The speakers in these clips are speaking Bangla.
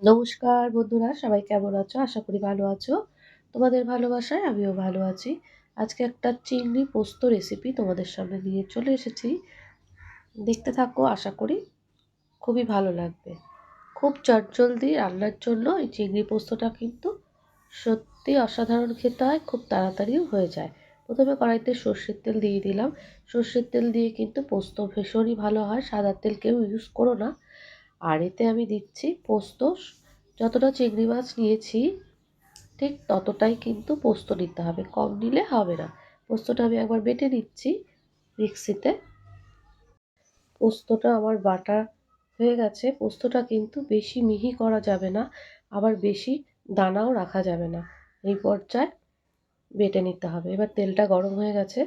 নমস্কার বন্ধুরা, সবাই কেমন আছো? আশা করি ভালো আছো। তোমাদের ভালোবাসায় আমিও ভালো আছি। আজকে একটা চিংড়ি পোস্ত রেসিপি তোমাদের সামনে নিয়ে চলে এসেছি। দেখতে থাকো, আশা করি খুবই ভালো লাগবে। খুব চটজলদি রান্নার জন্য এই চিংড়ি পোস্তটা কিন্তু সত্যি অসাধারণ খেতে হয়, খুব তাড়াতাড়িও হয়ে যায়। প্রথমে কড়াইতে সর্ষের তেল দিয়ে দিলাম। সর্ষের তেল দিয়ে কিন্তু পোস্ত ভীষণই ভালো হয়, সাদা তেল কেউ ইউজ করো না। আর এতে আমি দিচ্ছি পোস্ত। যতটা চিংড়ি মাছ নিয়েছি ঠিক ততটাই কিন্তু পোস্ত নিতে হবে, কম নিলে হবে না। পোস্তটা আমি একবার বেটে নিচ্ছি মিক্সিতে। পোস্তটা আমার বাটা হয়ে গেছে। পোস্তটা কিন্তু বেশি মিহি করা যাবে না, আবার বেশি দানাও রাখা যাবে না। এই পর্যায়ে বেটে নিতে হবে। এবার তেলটা গরম হয়ে গেছে।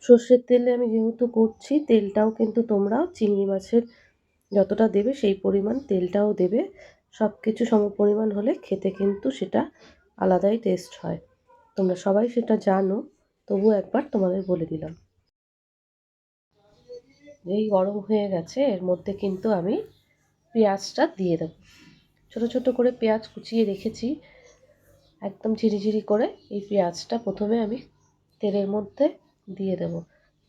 সর্ষের তেলে আমি যেহেতু করছি, তেলটাও কিন্তু তোমরাও চিংড়ি মাছের যতটা দেবে সেই পরিমাণ তেলটাও দেবে। সব কিছু সমপরিমাণ হলে খেতে কিন্তু সেটা আলাদাই টেস্ট হয়। তোমরা সবাই সেটা জানো, তবুও একবার তোমাদের বলে দিলাম। এই গরম হয়ে গেছে, এর মধ্যে কিন্তু আমি পেঁয়াজটা দিয়ে দেবো। ছোট ছোট করে পেঁয়াজ কুচিয়ে রেখেছি, একদম ঝিরিঝিরি করে। এই পেঁয়াজটা প্রথমে আমি তেলের মধ্যে দিয়ে দেব।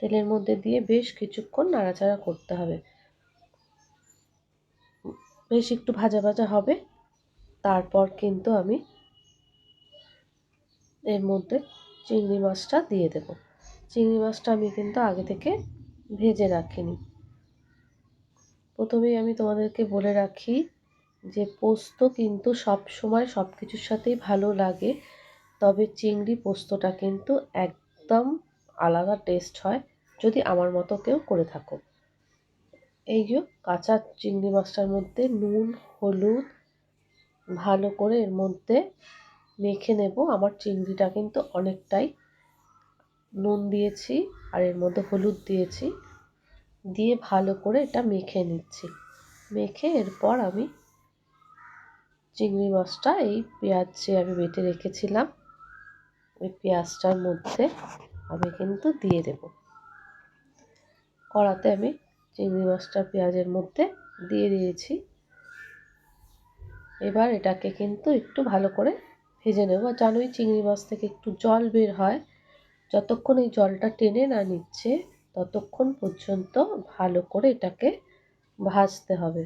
তেলের মধ্যে দিয়ে বেশ কিছুক্ষণ নাড়াচাড়া করতে হবে। বেশ একটু ভাজা ভাজা হবে, তারপর কিন্তু আমি এর মধ্যে চিংড়ি মাছটা দিয়ে দেব। চিংড়ি মাছটা আমি কিন্তু আগে থেকে ভেজে রাখিনি। প্রথমেই আমি তোমাদেরকে বলে রাখি যে পোস্ত কিন্তু সব সময় সব কিছুর সাথেই ভালো লাগে, তবে চিংড়ি পোস্তটা কিন্তু একদম আলাদা টেস্ট হয় যদি আমার মতো কেউ করে থাকো। এই যে কাঁচা চিংড়ি মাছটার মধ্যে নুন হলুদ ভালো করে এর মধ্যে মেখে নেব। আমার চিংড়িটা কিন্তু অনেকটাই নুন দিয়েছি আর এর মধ্যে হলুদ দিয়েছি, দিয়ে ভালো করে এটা মেখে নিচ্ছি। মেখে এরপর আমি চিংড়ি মাছটা এই পেঁয়াজ যে আমি বেটে রেখেছিলাম ওই পেঁয়াজটার মধ্যে আমি কিন্তু দিয়ে দেব। কড়াতে আমি চিংড়ি মাছটা পেঁয়াজের মধ্যে দিয়ে দিয়েছি। এবার এটাকে কিন্তু একটু ভালো করে ভেজে নেব। জানোই চিংড়ি মাছ থেকে একটু জল বের হয়, যতক্ষণ এই জলটা টেনে না নিচ্ছে ততক্ষণ পর্যন্ত ভালো করে এটাকে ভাজতে হবে।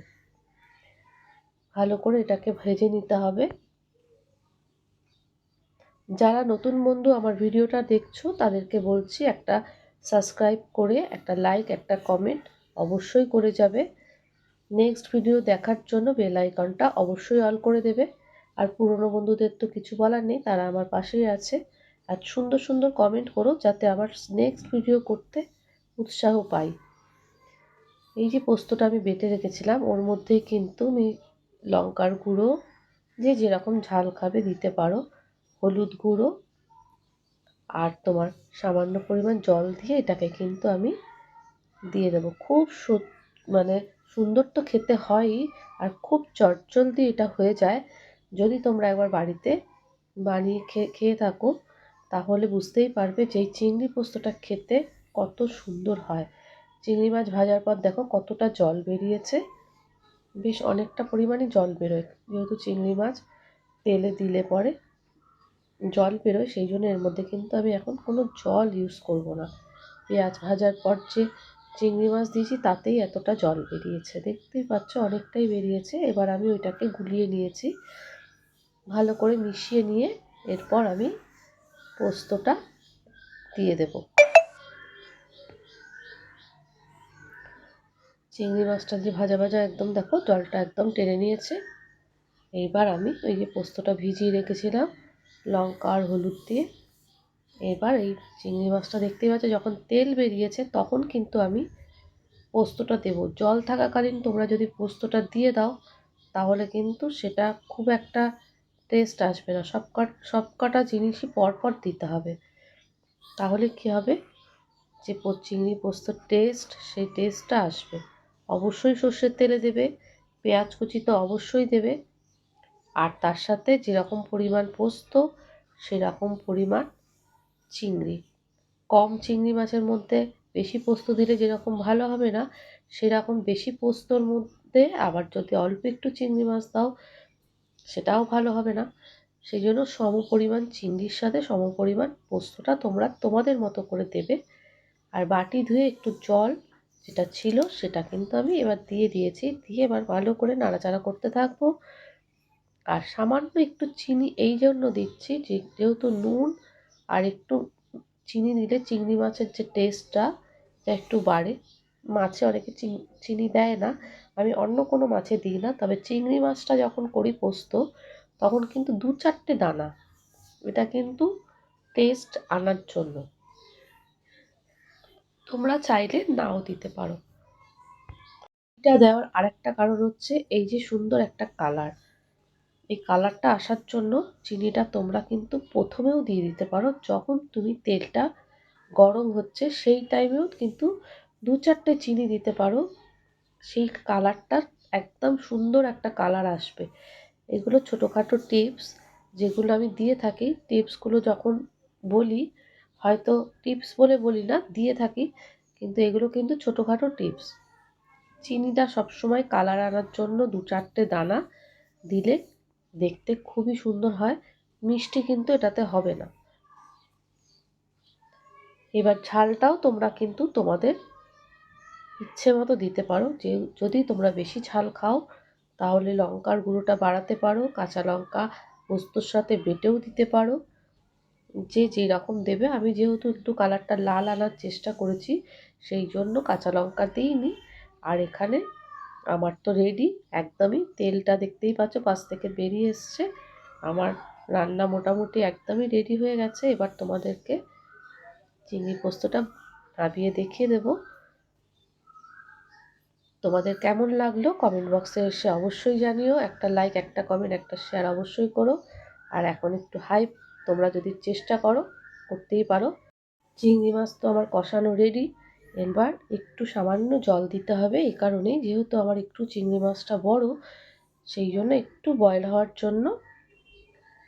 ভালো করে এটাকে ভেজে নিতে হবে। যারা নতুন বন্ধু আমার ভিডিওটা দেখছো তাদেরকে বলছি, একটা সাবস্ক্রাইব করে একটা লাইক একটা কমেন্ট অবশ্যই করে যাবে। নেক্সট ভিডিও দেখার জন্য বেল আইকনটা অবশ্যই অল করে দেবে। আর পুরনো বন্ধুদের তো কিছু বলার নেই, তারা আমার পাশেই আছে। আর সুন্দর সুন্দর কমেন্ট করো যাতে আবার নেক্সট ভিডিও করতে উৎসাহ পাই। এই যে পোস্তটা আমি বেটে রেখেছিলাম ওর মধ্যেই কিন্তু আমি লঙ্কার গুঁড়ো, যে যেরকম ঝাল খাবে দিতে পারো, হলুদ গুঁড়ো আর তোমার সামান্য পরিমাণ জল দিয়ে এটাকে কিন্তু আমি দিয়ে দেবো। খুব মানে সুন্দর তো খেতে হয়ই, আর খুব চটজলদি এটা হয়ে যায়। যদি তোমরা একবার বাড়িতে বানিয়ে খেয়ে থাকো তাহলে বুঝতেই পারবে যে এই চিংড়ি পোস্তটা খেতে কত সুন্দর হয়। চিংড়ি মাছ ভাজার পর দেখো কতটা জল বেরিয়েছে, বেশ অনেকটা পরিমাণে জল বেরোয়। যেহেতু চিংড়ি মাছ তেলে দিলে পরে জল বেরোয়, সেই জন্য এর মধ্যে কিন্তু আমি এখন কোনো জল ইউজ করব না। পেঁয়াজ ভাজার পর যে চিংড়ি মাছ দিয়েছি তাতেই এতটা জল বেরিয়েছে, দেখতেই পাচ্ছ অনেকটাই বেরিয়েছে। এবার আমি ওইটাকে গুলিয়ে নিয়েছি, ভালো করে মিশিয়ে নিয়ে এরপর আমি পোস্তটা দিয়ে দেব। চিংড়ি মাছটা যে ভাজা ভাজা একদম দেখো জলটা একদম টেনে নিয়েছে। এইবার আমি ওই যে পোস্তটা ভিজিয়ে রেখেছিলাম লঙ্কা আর হলুদ দিয়ে, এবার এই চিংড়ি মাছটা দেখতেই পাচ্ছ যখন তেল বেরিয়েছে তখন কিন্তু আমি পোস্তটা দেব। জল থাকাকালীন তোমরা যদি পোস্তটা দিয়ে দাও তাহলে কিন্তু সেটা খুব একটা টেস্ট আসবে না। সব কটা জিনিসই পরপর দিতে হবে, তাহলে কী হবে যে চিংড়ি পোস্তর টেস্ট সেই টেস্টটা আসবে। অবশ্যই সর্ষের তেলে দেবে, পেঁয়াজ কুচি তো অবশ্যই দেবে, আর তার সাথে যেরকম পরিমাণ পোস্ত সেরকম পরিমাণ চিংড়ি। কম চিংড়ি মাছের মধ্যে বেশি পোস্ত দিলে যেরকম ভালো হবে না, সেরকম বেশি পোস্তর মধ্যে আবার যদি অল্প একটু চিংড়ি মাছ দাও সেটাও ভালো হবে না। সেই জন্য সমপরিমাণ চিংড়ির সাথে সমপরিমাণ পোস্তটা তোমরা তোমাদের মতো করে দেবে। আর বাটি ধুয়ে একটু জল যেটা ছিল সেটা কিন্তু আমি এবার দিয়ে দিয়েছি, দিয়ে এবার ভালো করে নাড়াচাড়া করতে থাকবো। আর সামান্য একটু চিনি এই জন্য দিচ্ছি যেহেতু নুন আর একটু চিনি দিলে চিংড়ি মাছের যে টেস্টটা একটু বাড়ে। মাছে অনেকে চিনি দেয় না, আমি অন্য কোনো মাছে দিই না, তবে চিংড়ি মাছটা যখন করি পোস্ত তখন কিন্তু 2-4টে দানা, এটা কিন্তু টেস্ট আনার জন্য। তোমরা চাইলে নাও দিতে পারো। এটা দেওয়ার আরেকটা কারণ হচ্ছে এই যে সুন্দর একটা কালার, এই কালারটা আসার জন্য চিনিটা তোমরা কিন্তু প্রথমেও দিয়ে দিতে পারো, যখন তুমি তেলটা গরম হচ্ছে সেই টাইমেও কিন্তু 2-4টে চিনি দিতে পারো। সেই কালারটা একদম সুন্দর একটা কালার আসবে। এগুলো ছোটোখাটো টিপস যেগুলো আমি দিয়ে থাকি। টিপসগুলো যখন বলি হয়তো টিপস বলে বলি না, দিয়ে থাকি, কিন্তু এগুলো কিন্তু ছোটোখাটো টিপস। চিনিটা সবসময় কালার আনার জন্য 2-4টে দানা দিলে দেখতে খুবই সুন্দর হয়, মিষ্টি কিন্তু এটাতে হবে না। এবার ঝালটাও তোমরা কিন্তু তোমাদের ইচ্ছে মতো দিতে পারো, যে যদি তোমরা বেশি ঝাল খাও তাহলে লঙ্কার গুঁড়োটা বাড়াতে পারো, কাঁচা লঙ্কা পোস্তর সাথে বেটেও দিতে পারো, যে যেই রকম দেবে। আমি যেহেতু একটু কালারটা লাল আনার চেষ্টা করেছি সেই জন্য কাঁচা লঙ্কা দিইনি। আর এখানে আমার তো রেডি একদমই, তেলটা দেখতেই পাচ্ছ পাশ থেকে বেরিয়ে এসছে। আমার রান্না মোটামুটি একদমই রেডি হয়ে গেছে। এবার তোমাদেরকে চিংড়ি পোস্তটা নামিয়ে দেখিয়ে দেবো। তোমাদের কেমন লাগলো কমেন্ট বক্সে এসে অবশ্যই জানিও। একটা লাইক, একটা কমেন্ট, একটা শেয়ার অবশ্যই করো। আর এখন একটু হাইপ তোমরা যদি চেষ্টা করো করতেই পারো। চিংড়ি মাছ তো আমার কষানো রেডি। এবার একটু সামান্য জল দিতে হবে, এই কারণেই যেহেতু আমার একটু চিংড়ি মাছটা বড়, সেই জন্য একটু বয়েল হওয়ার জন্য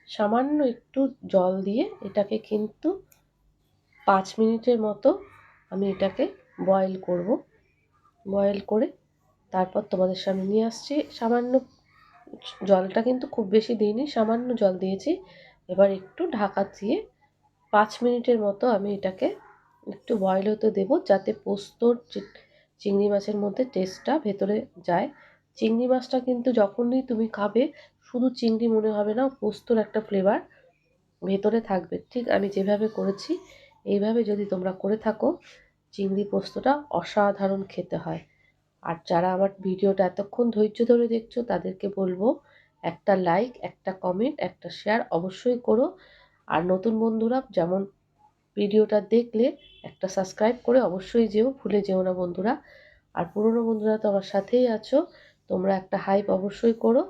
সামান্য একটু জল দিয়ে এটাকে কিন্তু 5 মিনিটের মতো আমি এটাকে বয়েল করব। বয়েল করে তারপর তোমাদের সামনে নিয়ে আসছি। সামান্য জলটা কিন্তু খুব বেশি দিইনি, সামান্য জল দিয়েছি। এবার একটু ঢাকা দিয়ে 5 মিনিটের মতো আমি এটাকে একটু বয়েল হতে দেবো, যাতে পোস্তর চিংড়ি মাছের মধ্যে টেস্টটা ভেতরে যায়। চিংড়ি মাছটা কিন্তু যখনই তুমি খাবে শুধু চিংড়ি মনে হবে না, পোস্তর একটা ফ্লেভার ভেতরে থাকবে। ঠিক আমি যেভাবে করেছি এইভাবে যদি তোমরা করে থাকো, চিংড়ি পোস্তটা অসাধারণ খেতে হয়। আর যারা আমার ভিডিওটা এতক্ষণ ধৈর্য ধরে দেখছো তাদেরকে বলবো একটা লাইক, একটা কমেন্ট, একটা শেয়ার অবশ্যই করো। আর নতুন বন্ধুরা যেমন ভিডিওটা দেখলে একটা সাবস্ক্রাইব করে অবশ্যই যেও, ভুলে যেও না বন্ধুরা। আর পুরনো বন্ধুরা তো আমার সাথেই আছো, তোমরা একটা হাইপ অবশ্যই করো।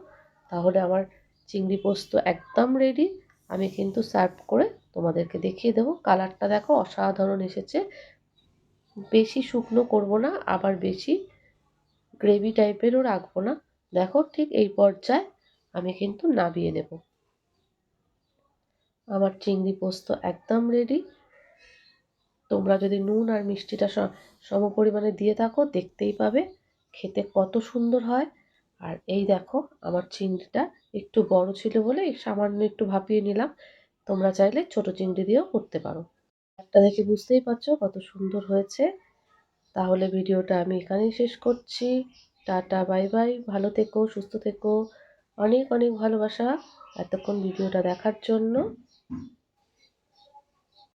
তাহলে আমার চিংড়ি পোস্ত একদম রেডি। আমি কিন্তু সার্ভ করে তোমাদেরকে দেখিয়ে দেবো। কালারটা দেখো অসাধারণ এসেছে। বেশি শুকনো করব না, আবার বেশি গ্রেভি টাইপেরও রাখবো না। দেখো ঠিক এই পর্যায়ে আমি কিন্তু নামিয়ে নেব। আমার চিংড়ি পোস্ত একদম রেডি। তোমরা যদি নুন আর মিষ্টিটা সমপরিমাণে দিয়ে থাকো দেখতেই পাবে খেতে কত সুন্দর হয়। আর এই দেখো আমার চিংড়িটা একটু বড় ছিল বলে সামান্য একটু ভাপিয়ে নিলাম, তোমরা চাইলে ছোট চিংড়ি দিয়েও করতে পারো। একটা দেখে বুঝতেই পারছো কত সুন্দর হয়েছে। তাহলে ভিডিওটা আমি এখানেই শেষ করছি। টাটা, বাই বাই, ভালো থেকো, সুস্থ থেকো, অনেক অনেক ভালোবাসা এতক্ষণ ভিডিওটা দেখার জন্য।